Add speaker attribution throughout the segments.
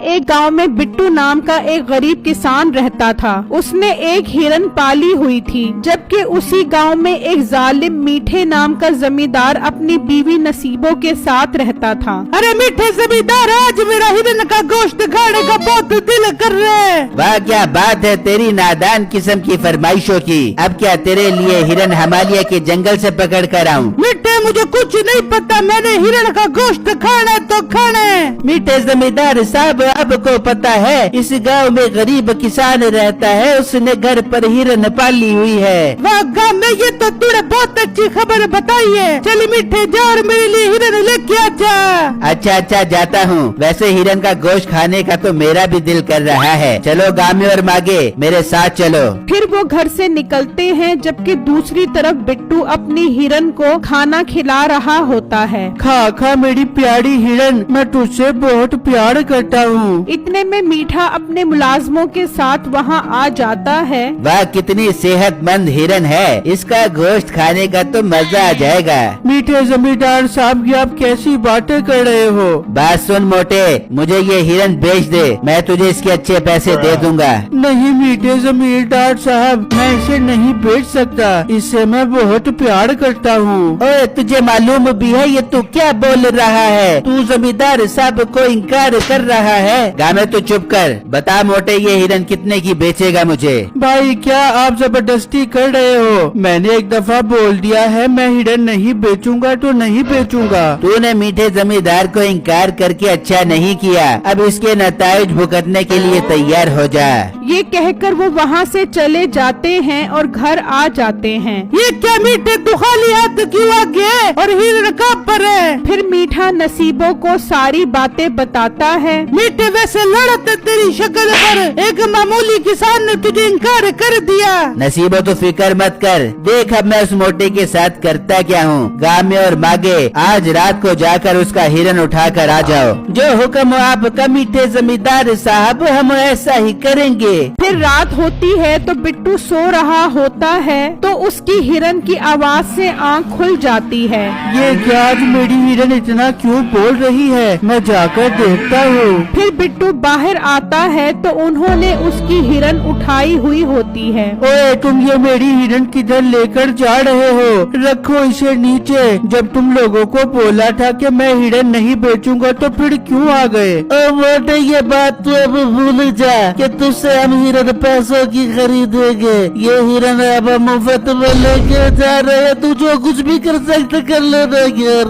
Speaker 1: ایک گاؤں میں بٹو نام کا ایک غریب کسان رہتا تھا۔ اس نے ایک ہرن پالی ہوئی تھی، جبکہ اسی گاؤں میں ایک ظالم میٹھے نام کا زمیندار اپنی بیوی نصیبوں کے ساتھ رہتا تھا۔
Speaker 2: ارے میٹھے زمیندار، آج میرا ہرن کا گوشت کھانے کا بہت دل کر رہا ہے۔
Speaker 3: واہ کیا بات ہے تیری نادان قسم کی فرمائشوں کی۔ اب کیا تیرے لیے ہرن ہمالیہ کے جنگل سے پکڑ کر آؤں؟
Speaker 2: میٹھے مجھے کچھ نہیں پتا، میں نے ہرن کا گوشت کھانا تو کھانا ہے۔
Speaker 3: میٹھے زمیندار صاحب اب کو پتا ہے، اس گاؤں میں غریب کسان رہتا ہے، اس نے گھر پر ہرن پالی ہوئی ہے۔
Speaker 2: واہ گاؤں میں، یہ تو تُوڑے بہت اچھی خبر بتائی ہے۔ چل میٹھے جا اور میرے لیے ہرن لے کے آ جا۔
Speaker 3: اچھا جاتا ہوں۔ ویسے ہرن کا گوشت کھانے کا تو میرا بھی دل کر رہا ہے۔ چلو گامی اور ماگے میرے ساتھ چلو۔
Speaker 1: پھر وہ گھر سے نکلتے ہیں، جبکہ دوسری طرف بٹو اپنی ہرن کو کھانا کھلا رہا ہوتا ہے۔
Speaker 2: کھا میری پیاری ہرن، میں تجھ سے بہت پیار کرتا ہوں۔
Speaker 1: اتنے میں میٹھا اپنے ملازموں کے ساتھ وہاں آ جاتا ہے۔
Speaker 3: واہ کتنی صحت مند ہرن ہے، اس کا گوشت کھانے کا تو مزہ آ جائے گا۔
Speaker 2: میٹھے زمیندار صاحب یہ آپ کیسی باتیں کر رہے ہو؟
Speaker 3: بات سن موٹے، مجھے یہ ہرن بیچ دے، میں تجھے اس کے اچھے پیسے دے دوں گا۔
Speaker 2: نہیں میٹھے زمیندار صاحب، میں اسے نہیں بیچ سکتا، اس سے میں بہت پیار کرتا ہوں۔
Speaker 3: اوے تجھے معلوم بھی ہے یہ تو کیا بول رہا ہے؟ تو زمیندار صاحب کو انکار کر رہا ہے۔ گامے تو چپ کر، بتا موٹے یہ ہرن کتنے کی بیچے گا مجھے؟
Speaker 2: بھائی کیا آپ زبردستی کر رہے ہو؟ میں نے ایک دفعہ بول دیا ہے میں ہرن نہیں بیچوں گا تو نہیں بیچوں گا۔
Speaker 3: تو نے میٹھے زمیندار کو انکار کر کے اچھا نہیں کیا، اب اس کے نتائج بھگتنے کے لیے تیار ہو جا۔
Speaker 1: یہ کہہ کر وہ وہاں سے چلے جاتے ہیں اور گھر آ جاتے ہیں۔
Speaker 2: یہ کیا میٹھے تو خالی ہاتھ کیوں آ گئے اور ہرن کہاں پر ہے؟
Speaker 1: پھر میٹھا نصیبوں کو ساری باتیں بتاتا ہے۔
Speaker 2: میٹھے ویسے لڑت تیری شکل پر ایک معمولی کسان نے تجھے انکار کر دیا۔
Speaker 3: نصیبہ تو فکر مت کر، دیکھ اب میں اس موٹے کے ساتھ کرتا کیا ہوں۔ گامے اور ماگے آج رات کو جا کر اس کا ہرن اٹھا کر آ جاؤ۔ جو حکم ہو آپ کا میٹھے زمیندار صاحب، ہم ایسا ہی کریں گے۔
Speaker 1: پھر رات ہوتی ہے تو بٹو سو رہا ہوتا ہے تو اس کی ہرن کی آواز سے آنکھ کھل جاتی ہے۔
Speaker 2: یہ کیا آج میری ہرن اتنا کیوں بول رہی ہے؟ میں جا کر دیکھتا ہوں۔
Speaker 1: پھر بٹو باہر آتا ہے تو انہوں نے اس کی ہرن اٹھائی ہوئی ہوتی ہے۔
Speaker 2: اوے تم یہ میری ہرن کدھر لے کر جا رہے ہو؟ رکھو اسے نیچے۔ جب تم لوگوں کو بولا تھا کہ میں ہرن نہیں بیچوں گا تو پھر کیوں آ گئے؟
Speaker 3: موٹے یہ بات تو اب بھول جا کہ تجھ سے ہم ہرن پیسوں کی خریدیں گے۔ یہ ہرن اب مفت میں لے کے جا رہے، تو جو کچھ بھی کر سکتے کر لینا گھر۔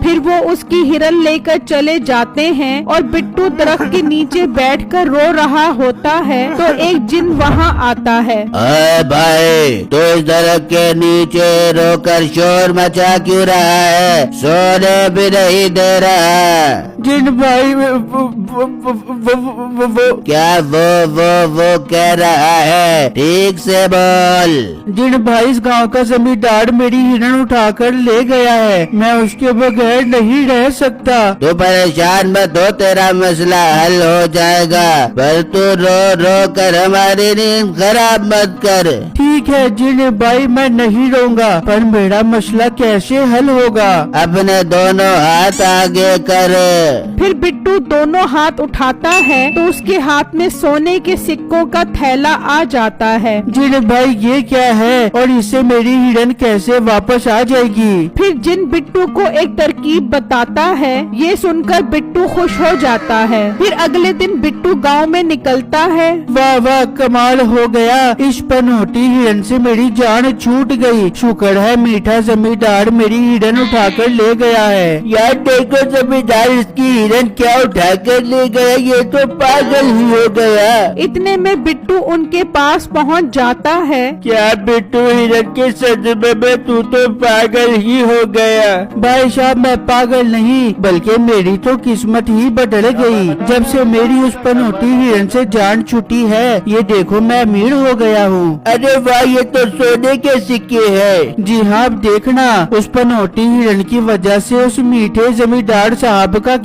Speaker 1: پھر وہ اس کی ہرن لے کر چلے جاتے ہیں اور بٹو درخت کے نیچے بیٹھ کر رو رہا ہوتا ہے تو ایک جن وہاں آتا ہے۔
Speaker 3: اے بھائی، تو اس درخت کے نیچے رو کر شور مچا کیوں رہا ہے؟ سونے بھی نہیں دے رہا۔
Speaker 2: جن بھائی
Speaker 3: کیا وہ کہہ رہا ہے؟ ٹھیک سے بول۔
Speaker 2: جن بھائی اس گاؤں کا زمیندار میری ہرن اٹھا کر لے گیا ہے، میں اس کے بغیر نہیں رہ سکتا۔
Speaker 3: تو پریشان مت ہو، تیرا مسئلہ حل ہو جائے گا، پر تو رو کر ہماری نیند خراب مت کر۔
Speaker 2: ٹھیک ہے جن بھائی، میں نہیں رہوں گا، پر میرا مسئلہ کیسے حل ہوگا؟
Speaker 3: اپنے دونوں ہاتھ آگے کر۔
Speaker 1: پھر بٹو دونوں ہاتھ اٹھاتا ہے تو اس کے ہاتھ میں سونے کے سکوں کا تھیلا آ جاتا ہے۔
Speaker 2: جن بھائی یہ کیا ہے اور اس سے میری ہرن کیسے واپس آ جائے گی؟
Speaker 1: پھر جن بٹو کو ایک ترکیب بتاتا ہے، یہ سن کر بٹو خوش ہو جاتا ہے۔ پھر اگلے دن بٹو گاؤں میں نکلتا ہے۔
Speaker 2: واہ کمال ہو گیا، اس پنوٹی ہرن سے میری جان چھوٹ گئی۔ شکر ہے میٹھا زمیندار میری ہرن اٹھا کر لے گیا ہے۔
Speaker 3: یار دیکھو زمیندار اس کی ہرن کیا اٹھا کر لے گیا، یہ تو پاگل ہی ہو گیا۔
Speaker 1: اتنے میں بٹو ان کے پاس پہنچ جاتا ہے۔
Speaker 2: کیا بٹو ہرن کے صدمے میں تو پاگل ہی ہو گیا؟ بھائی صاحب میں پاگل نہیں، بلکہ میری تو قسمت ہی بدل گئی۔ جب سے میری اس پنوٹی ہرن سے جان چھٹی ہے، یہ دیکھو میں امیر ہو گیا ہوں۔
Speaker 3: ارے واہ، یہ تو سونے کے سکے ہیں۔
Speaker 2: جی ہاں، دیکھنا اس پنوٹی ہرن کی وجہ سے اس میٹھے زمیندار صاحب کا